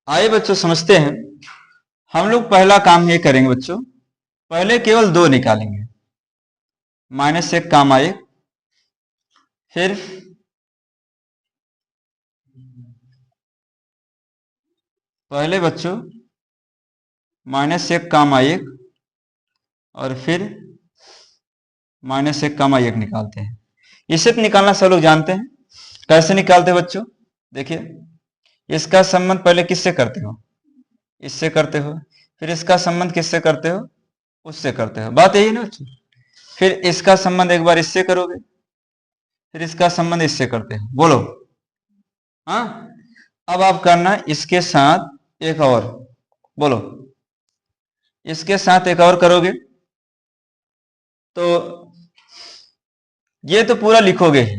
आइए बच्चों समझते हैं। हम लोग पहला काम ये करेंगे बच्चों, पहले केवल 2 निकालेंगे। -1 कामा 1, फिर पहले बच्चों -1 कामा 1 और फिर -1 कामा 1 निकालते हैं। इसे तो निकालना सब लोग जानते हैं। कैसे निकालते हैं बच्चों? देखिए, इसका संबंध पहले किससे करते हो? इससे करते हो। फिर इसका संबंध किससे करते हो? उससे करते हो। बात यही ना बच्चों। फिर इसका संबंध एक बार इससे करोगे, फिर इसका संबंध इससे करते हो। बोलो हाँ। अब आप करना इसके साथ एक और। बोलो, इसके साथ एक और करोगे तो ये तो पूरा लिखोगे ही,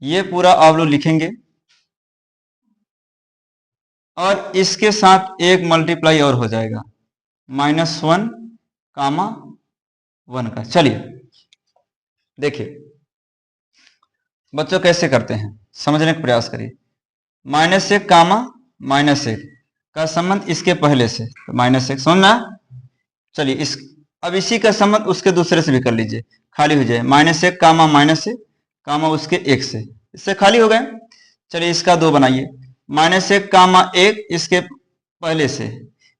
ये पूरा आप लोग लिखेंगे और इसके साथ एक मल्टीप्लाई और हो जाएगा, -1 कामा 1 का। चलिए देखिए बच्चों कैसे करते हैं, समझने का प्रयास करिए। -1 कामा -1 का संबंध इसके पहले से, तो -1 समझना। चलिए इस अब इसी का संबंध उसके दूसरे से भी कर लीजिए, खाली हो जाए। -1 कामा -1 कामा उसके 1 से, इससे खाली हो गए। चलिए इसका 2 बनाइए, -1 कामा 1 इसके पहले से,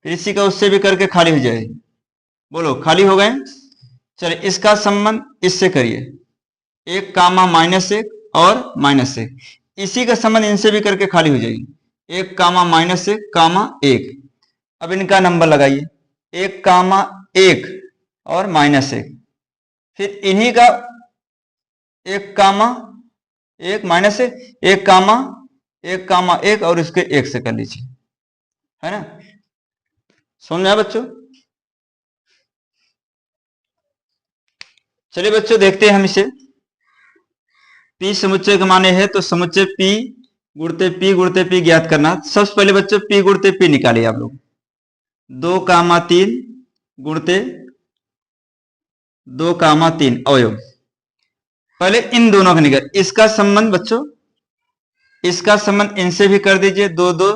फिर इसी का उससे भी करके खाली हो जाएगी। बोलो खाली हो गए। चलिए इसका संबंध इससे करिए, 1 कामा -1 और -1, इसी का संबंध इनसे भी करके खाली हो जाएगी, 1 कामा -1 कामा 1। अब इनका नंबर लगाइए, 1 कामा 1 और -1, फिर इन्हीं का 1 कामा 1 -1, 1 कामा 1 कामा 1 और इसके 1 से कर लीजिए, है ना। समझ में आया बच्चों? चलिए बच्चों देखते हैं हम इसे। पी समुच्चय के माने है तो समुच्चय पी गुणते पी ज्ञात करना। सबसे पहले बच्चों पी गुणते पी निकालिए आप लोग। 2 कामा 3 गुणते 2 कामा 3 अवयव। पहले इन दोनों का निकाल, इसका संबंध बच्चों, इसका संबंध इनसे भी कर दीजिए 2 2,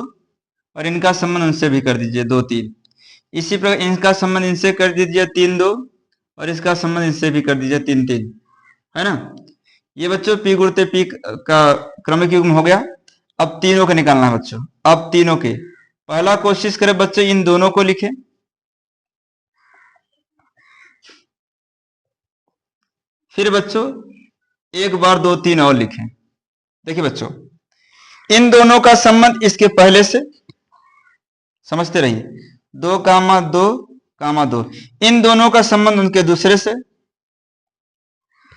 और इनका संबंध उनसे भी कर दीजिए 2 3। इसी प्रकार इनका संबंध इनसे कर दीजिए 3 2, और इसका संबंध इनसे भी कर दीजिए 3 3, है ना। ये बच्चों पी गुणते पी का क्रमिक युग्म हो गया। अब तीनों का निकालना है बच्चों। अब तीनों के पहला कोशिश करें बच्चों इन दोनों को लिखें, फिर बच्चों एक बार 2 3 और लिखें। देखिए बच्चों, इन दोनों का संबंध इसके पहले से, समझते रहिए, 2 कामा 2 कामा 2, इन दोनों का संबंध उनके दूसरे से,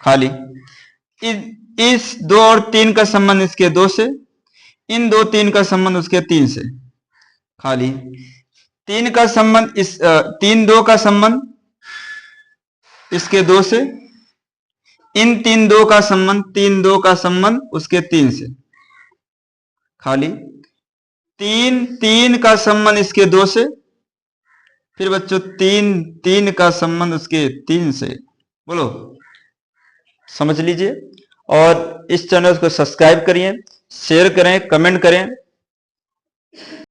खाली। इस 2 और 3 का संबंध इसके 2 से, इन 2 3 का संबंध उसके 3 से, खाली। 3 का संबंध इस 3 2 का संबंध इसके 2 से, इन 3 2 का संबंध 3 2 का संबंध उसके 3 से, खाली। 3 3 का संबंध इसके 2 से, फिर बच्चों 3 3 का संबंध उसके 3 से। बोलो समझ लीजिए। और इस चैनल को सब्सक्राइब करिए, शेयर करें, कमेंट करें।